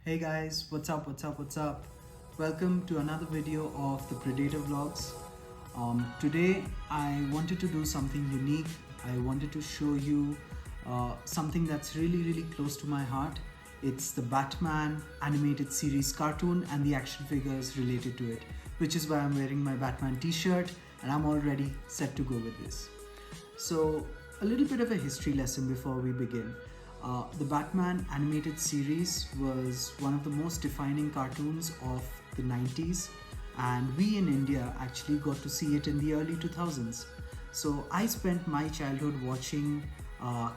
Hey guys, what's up, what's up? Welcome to another video of the Predator Vlogs. Today I wanted to do something unique. I wanted to show you something that's really close to my heart. It's the Batman animated series cartoon and the action figures related to it, which is why I'm wearing my Batman t-shirt and I'm already set to go with this. So, a little bit of a history lesson before we begin. The Batman animated series was one of the most defining cartoons of the 90s, and we in India actually got to see it in the early 2000s. So, I spent my childhood watching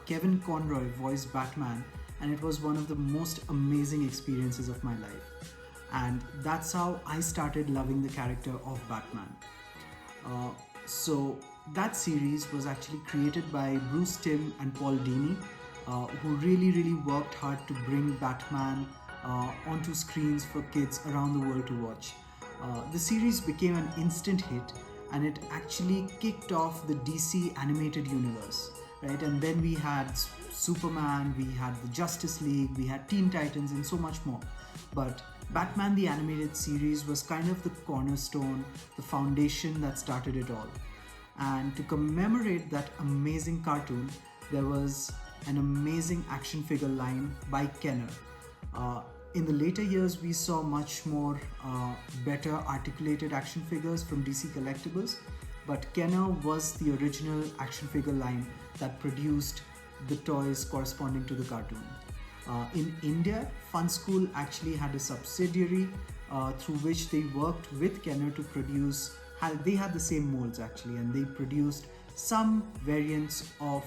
Kevin Conroy voice Batman, and it was one of the most amazing experiences of my life. And that's how I started loving the character of Batman. So that series was actually created by Bruce Timm and Paul Dini, who really worked hard to bring Batman onto screens for kids around the world to watch. The series became an instant hit, and it actually kicked off the DC animated universe, right? And then we had Superman, we had the Justice League, we had Teen Titans, and so much more. But Batman the Animated Series was kind of the cornerstone, the foundation that started it all. And to commemorate that amazing cartoon, there was an amazing action figure line by Kenner. In the later years, we saw much more better articulated action figures from DC Collectibles, but Kenner was the original action figure line that produced the toys corresponding to the cartoon. In India, Fun School actually had a subsidiary through which they worked with Kenner to produce. They had the same molds actually, and they produced some variants of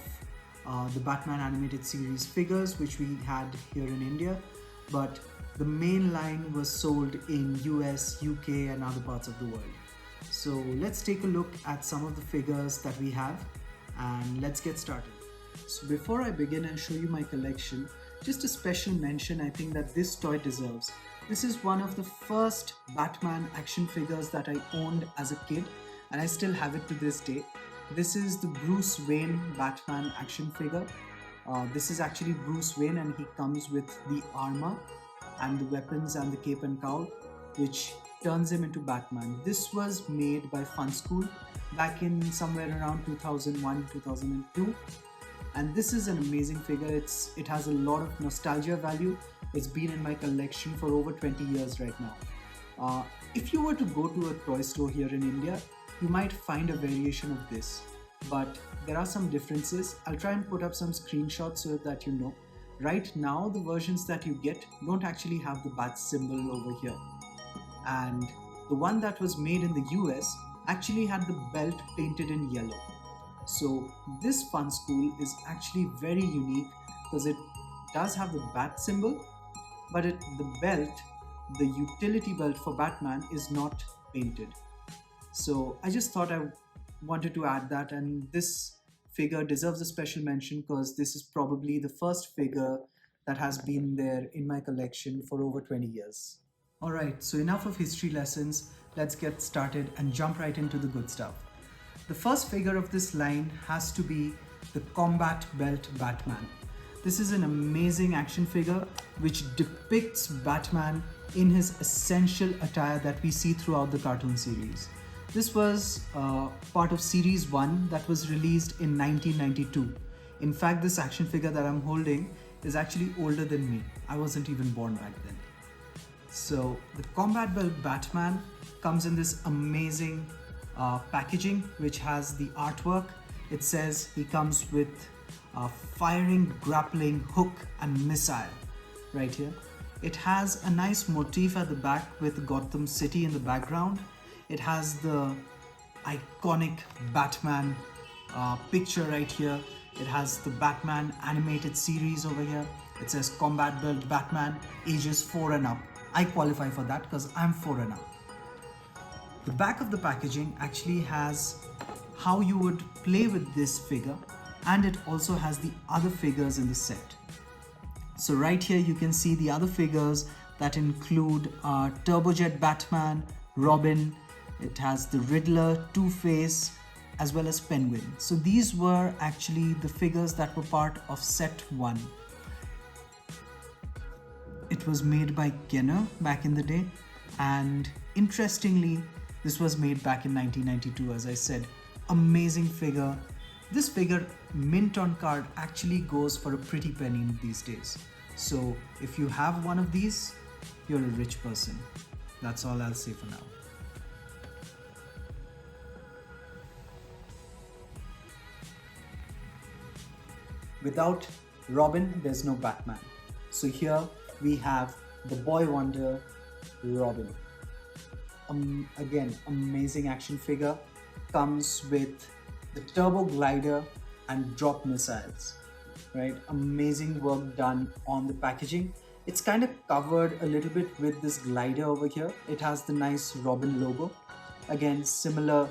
the Batman animated series figures, which we had here in India, but the main line was sold in US, UK, and other parts of the world. So let's take a look at some of the figures that we have, and let's get started. So before I begin and show you my collection, just a special mention I think that this toy deserves. This is one of the first Batman action figures that I owned as a kid, and I still have it to this day. This is the Bruce Wayne Batman action figure. This is actually Bruce Wayne, and he comes with the armor and the weapons and the cape and cowl, which turns him into Batman. This was made by Fun School back in somewhere around 2001, 2002. And this is an amazing figure. It has a lot of nostalgia value. It's been in my collection for over 20 years right now. If you were to go to a toy store here in India, you might find a variation of this, but there are some differences. I'll try and put up some screenshots so that you know. Right now, the versions that you get don't actually have the bat symbol over here. And the one that was made in the US actually had the belt painted in yellow. So this Fun School is actually very unique because it does have the bat symbol, but the belt, the utility belt for Batman, is not painted. So I just thought I wanted to add that, and this figure deserves a special mention because this is probably the first figure that has been there in my collection for over 20 years. Alright, so enough of history lessons, let's get started and jump right into the good stuff. The first figure of this line has to be the Combat Belt Batman. This is an amazing action figure which depicts Batman in his essential attire that we see throughout the cartoon series. This was part of Series 1 that was released in 1992. In fact, this action figure that I'm holding is actually older than me. I wasn't even born back then. So the Combat Belt Batman comes in this amazing packaging which has the artwork. It says he comes with a firing, grappling, hook and missile right here. It has a nice motif at the back with Gotham City in the background. It has the iconic Batman picture right here. It has the Batman animated series over here. It says Combat Belt Batman, ages 4 and up. I qualify for that because I'm 4 and up. The back of the packaging actually has how you would play with this figure, and it also has the other figures in the set. So right here you can see the other figures that include Turbojet Batman, Robin, it has the Riddler, Two-Face, as well as Penguin. So these were actually the figures that were part of set 1. It was made by Kenner back in the day, and interestingly, this was made back in 1992, as I said. Amazing figure. This figure, mint on card, actually goes for a pretty penny these days. So if you have one of these, you're a rich person. That's all I'll say for now. Without Robin, there's no Batman. So here we have the boy wonder, Robin. Again, amazing action figure. Comes with the turbo glider and drop missiles. Right? Amazing work done on the packaging. It's kind of covered a little bit with this glider over here. It has the nice Robin logo. Again, similar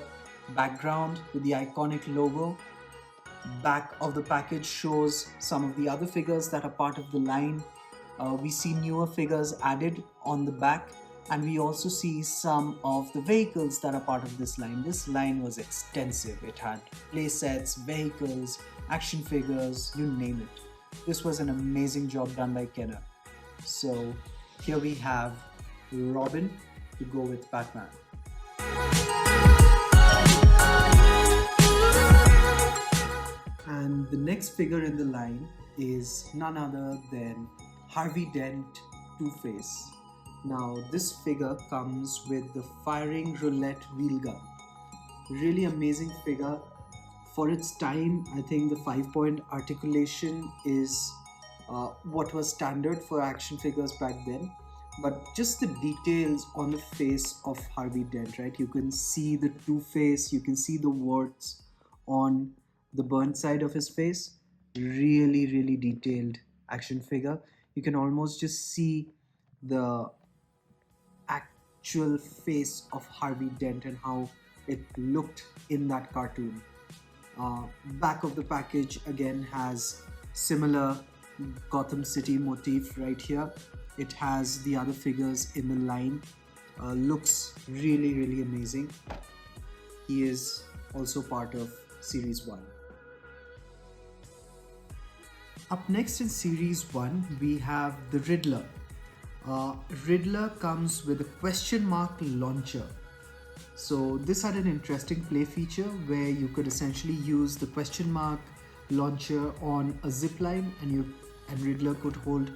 background with the iconic logo. Back of the package shows some of the other figures that are part of the line. We see newer figures added on the back, and we also see some of the vehicles that are part of this line. This line was extensive. It had playsets, vehicles, action figures, you name it. This was an amazing job done by Kenner. So here we have Robin to go with Batman. And the next figure in the line is none other than Harvey Dent Two-Face. Now this figure comes with the firing roulette wheel gun. Really amazing figure. For its time, I think the 5-point articulation is what was standard for action figures back then. But just the details on the face of Harvey Dent, right? You can see the Two-Face, you can see the warts on the burnt side of his face. Really, really detailed action figure. You can almost just see the actual face of Harvey Dent and how it looked in that cartoon. Back of the package again has similar Gotham City motif right here. It has the other figures in the line. Looks really, really amazing. He is also part of Series 1. Up next in Series 1, we have the Riddler. Riddler comes with a question mark launcher. So this had an interesting play feature where you could essentially use the question mark launcher on a zip line, and Riddler could hold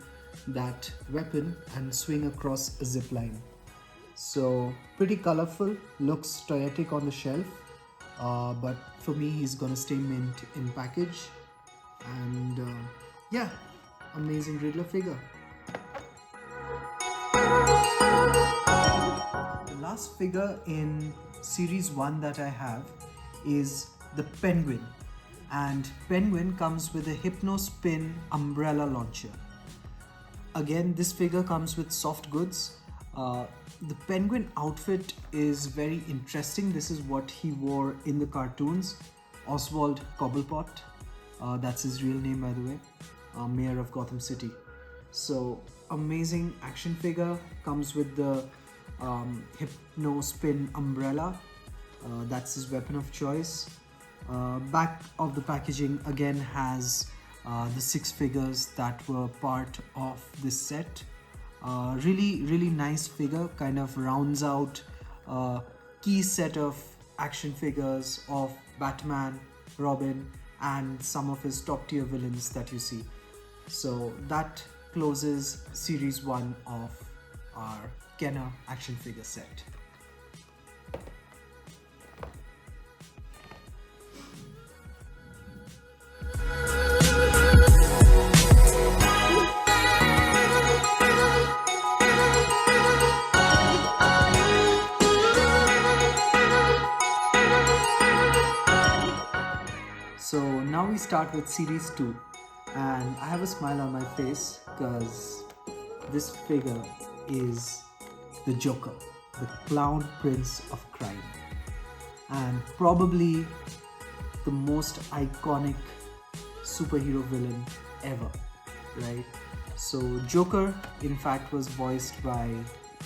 that weapon and swing across a zip line. So pretty colorful, looks toyetic on the shelf, but for me he's gonna stay mint in package. And yeah, amazing Riddler figure. The last figure in Series 1 that I have is the Penguin, and Penguin comes with a Hypnospin umbrella launcher. Again, this figure comes with soft goods. The Penguin outfit is very interesting. This is what he wore in the cartoons. Oswald Cobblepot, that's his real name by the way, mayor of Gotham City. So amazing action figure, comes with the Hypnospin umbrella. That's his weapon of choice. Back of the packaging again has the 6 figures that were part of this set. Really nice figure, kind of rounds out a key set of action figures of Batman, Robin, and some of his top tier villains that you see. So that closes Series 1 of our Kenner action figure set. So now we start with Series 2, and I have a smile on my face because this figure is the Joker, the clown prince of crime, and probably the most iconic superhero villain ever, right? So Joker in fact was voiced by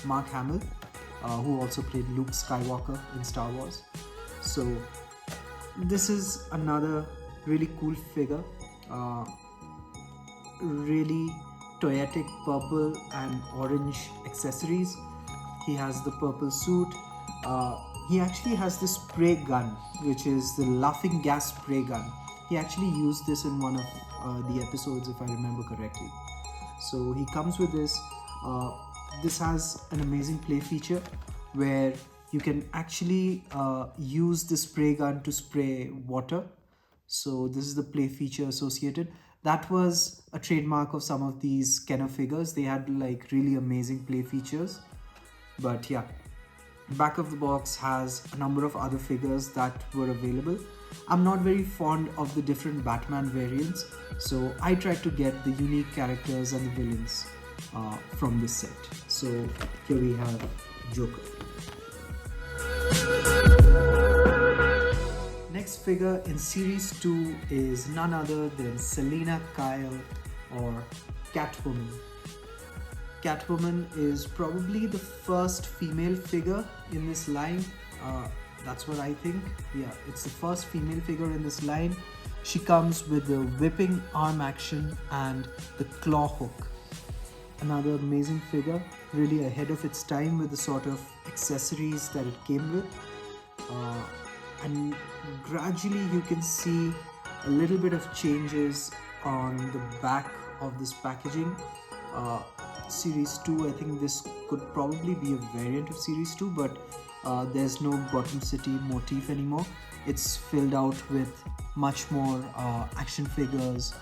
Mark Hamill, who also played Luke Skywalker in Star Wars. So this is another really cool figure, really toyetic purple and orange accessories. He has the purple suit. He actually has this spray gun, which is the laughing gas spray gun. He actually used this in one of the episodes, if I remember correctly. So he comes with this. This has an amazing play feature where you can actually use the spray gun to spray water. So this is the play feature associated. That was a trademark of some of these Kenner figures. They had like really amazing play features. But yeah, back of the box has a number of other figures that were available. I'm not very fond of the different Batman variants, so I tried to get the unique characters and the villains from this set. So here we have Joker. Next figure in series 2 is none other than Selina Kyle, or Catwoman. Catwoman is probably the first female figure in this line. That's what I think. Yeah, it's the first female figure in this line. She comes with the whipping arm action and the claw hook. Another amazing figure, really ahead of its time with the sort of accessories that it came with. And gradually you can see a little bit of changes on the back of this packaging. Series 2, I think this could probably be a variant of Series 2, but there's no Gotham City motif anymore. It's filled out with much more action figures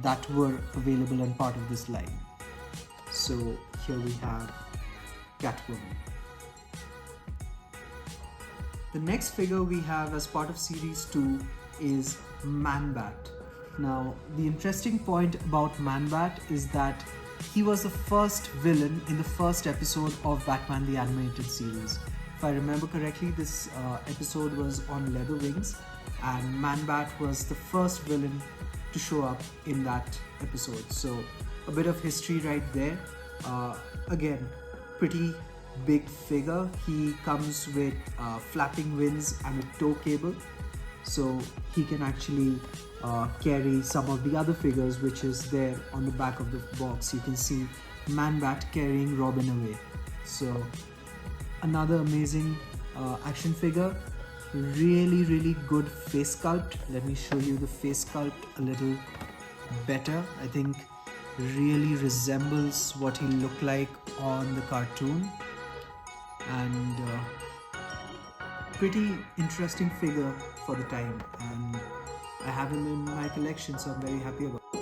that were available and part of this line. So here we have Catwoman. The next figure we have as part of Series 2 is Man-Bat. Now, the interesting point about Man-Bat is that he was the first villain in the first episode of Batman the Animated Series. If I remember correctly, this episode was on Leather Wings, and Man-Bat was the first villain to show up in that episode. So a bit of history right there. Again, pretty big figure. He comes with flapping wings and a tow cable, so he can actually carry some of the other figures which is there on the back of the box. You can see Man-Bat carrying Robin away. So another amazing action figure. Really good face sculpt. Let me show you the face sculpt a little better. I think really resembles what he looked like on the cartoon, and pretty interesting figure for the time, and I have him in my collection, so I'm very happy about it.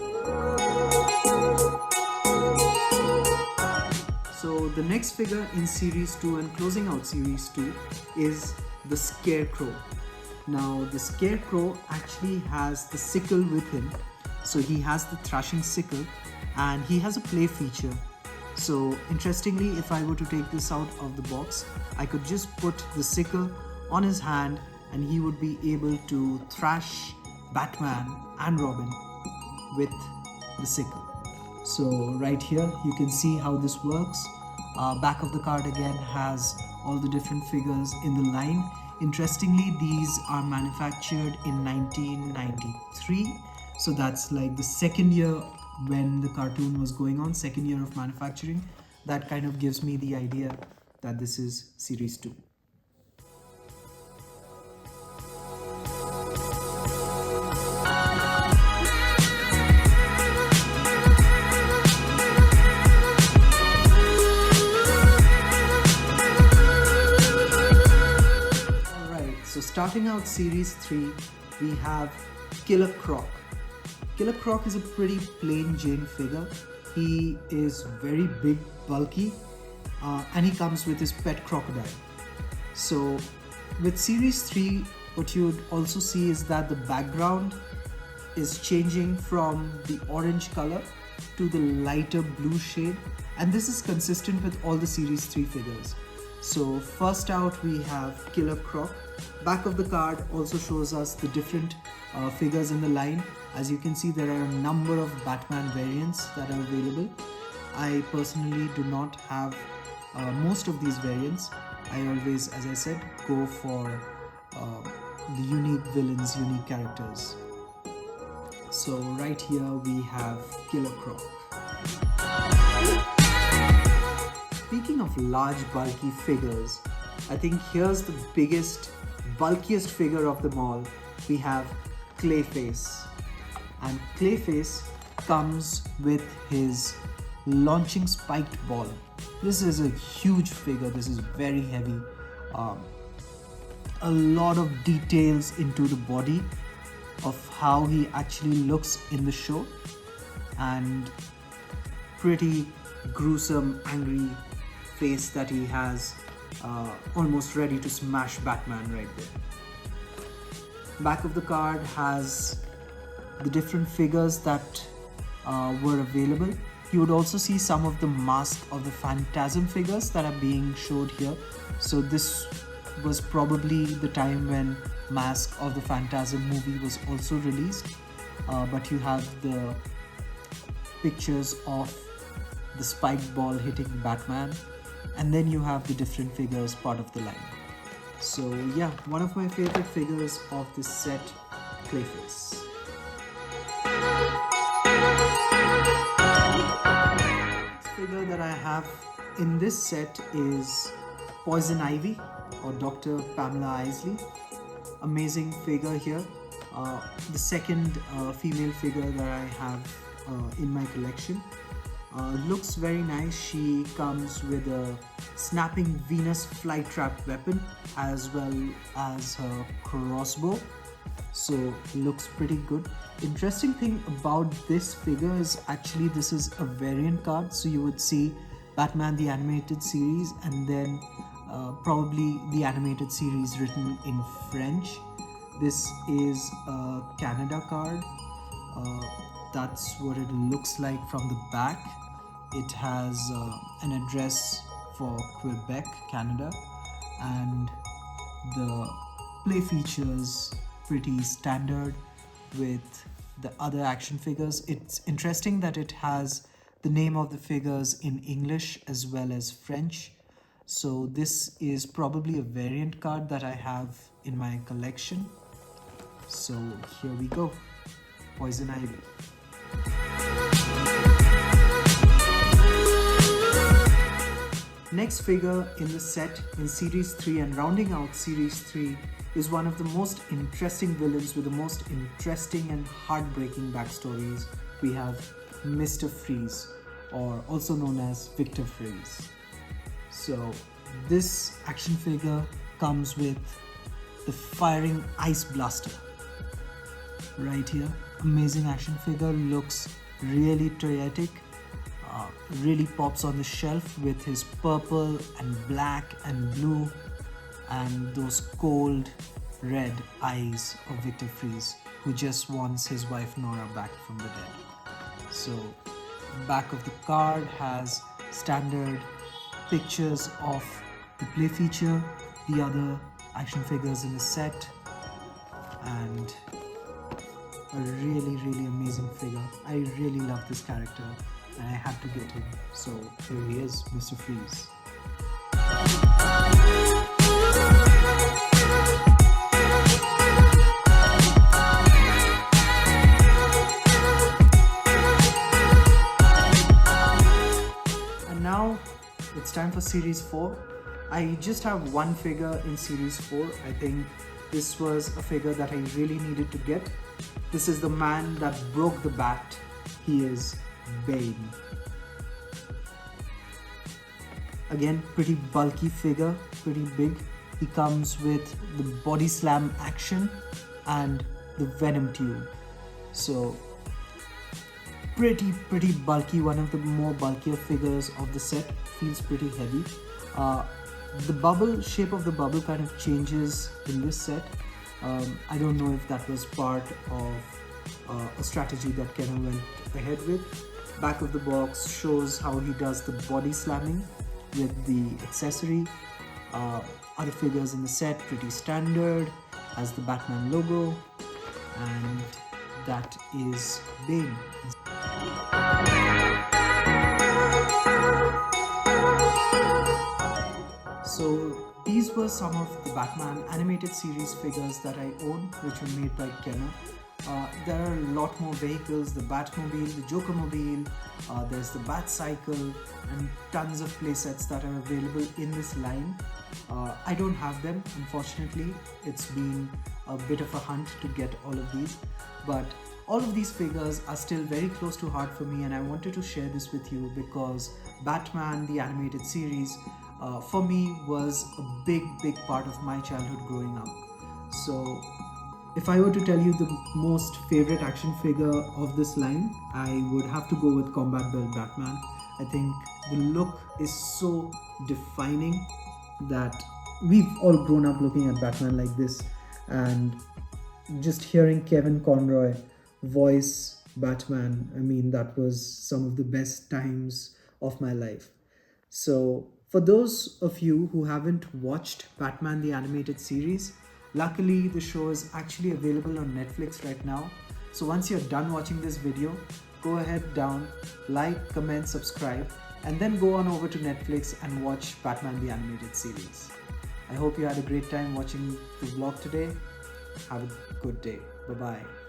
So the next figure in Series 2 and closing out Series 2 is the Scarecrow. Now the Scarecrow actually has the sickle with him, so he has the thrashing sickle and he has a play feature. So interestingly, if I were to take this out of the box, I could just put the sickle on his hand and he would be able to thrash Batman and Robin with the sickle. So right here you can see how this works. Back of the card again has all the different figures in the line. Interestingly, these are manufactured in 1993, so that's like the second year when the cartoon was going on, second year of manufacturing. That kind of gives me the idea that this is Series 2. So starting out Series 3, we have Killer Croc. Killer Croc is a pretty plain Jane figure. He is very big, bulky, and he comes with his pet crocodile. So with Series 3, what you would also see is that the background is changing from the orange color to the lighter blue shade, and this is consistent with all the Series 3 figures. So first out we have Killer Croc. Back of the card also shows us the different figures in the line. As you can see, there are a number of Batman variants that are available. I personally do not have most of these variants. I always, as I said, go for the unique villains, unique characters. So right here we have Killer Croc. Speaking of large, bulky figures, I think here's the biggest, bulkiest figure of them all. We have Clayface. And Clayface comes with his launching spiked ball. This is a huge figure, this is very heavy. A lot of details into the body of how he actually looks in the show, and pretty gruesome, angry face that he has, almost ready to smash Batman right there. Back of the card has the different figures that were available. You would also see some of the Mask of the Phantasm figures that are being showed here. So this was probably the time when Mask of the Phantasm movie was also released. But you have the pictures of the spiked ball hitting Batman, and then you have the different figures part of the line. So yeah, one of my favorite figures of this set, Clayface. Next figure that I have in this set is Poison Ivy, or Dr. Pamela Isley. Amazing figure here. The second female figure that I have in my collection. Looks very nice. She comes with a snapping Venus flytrap weapon as well as her crossbow. So looks pretty good. Interesting thing about this figure is actually this is a variant card. So you would see Batman the Animated Series and then probably the animated series written in French. This is a Canada card. That's what it looks like from the back. It has an address for Quebec, Canada, and the play features pretty standard with the other action figures. It's interesting that it has the name of the figures in English as well as French. So this is probably a variant card that I have in my collection. So here we go, Poison Ivy. Next figure in the set in Series 3 and rounding out Series 3 is one of the most interesting villains with the most interesting and heartbreaking backstories. We have Mr. Freeze, or also known as Victor Freeze. So this action figure comes with the firing ice blaster right here. Amazing action figure, looks really toyetic. Really pops on the shelf with his purple and black and blue and those cold red eyes of Victor Freeze, who just wants his wife Nora back from the dead. So back of the card has standard pictures of the play feature, the other action figures in the set, and a really amazing figure. I really love this character and I had to get him. So here he is, Mr. Freeze. And now it's time for Series 4. I just have one figure in Series 4. I think this was a figure that I really needed to get. This is the man that broke the bat. He is Bane. Again, pretty bulky figure, pretty big. He comes with the body slam action and the venom tube. So pretty bulky, one of the more bulkier figures of the set. Feels pretty heavy. The shape of the bubble kind of changes in this set. I don't know if that was part of a strategy that Kenner went ahead with. Back of the box shows how he does the body slamming with the accessory. Other figures in the set, pretty standard, has the Batman logo, and that is Bane. So these were some of the Batman animated series figures that I own, which were made by Kenner. There are a lot more vehicles, the Batmobile, the Jokermobile, there's the Batcycle, and tons of playsets that are available in this line. I don't have them, unfortunately. It's been a bit of a hunt to get all of these, but all of these figures are still very close to heart for me, and I wanted to share this with you because Batman, the animated series, for me was a big part of my childhood growing up. So if I were to tell you the most favorite action figure of this line, I would have to go with Combat Belt Batman. I think the look is so defining that we've all grown up looking at Batman like this, and just hearing Kevin Conroy voice Batman, I mean, that was some of the best times of my life. So, for those of you who haven't watched Batman the Animated Series, luckily the show is actually available on Netflix right now. So, once you're done watching this video, go ahead down, like, comment, subscribe, and then go on over to Netflix and watch Batman the Animated Series. I hope you had a great time watching the vlog today. Have a good day. Bye bye.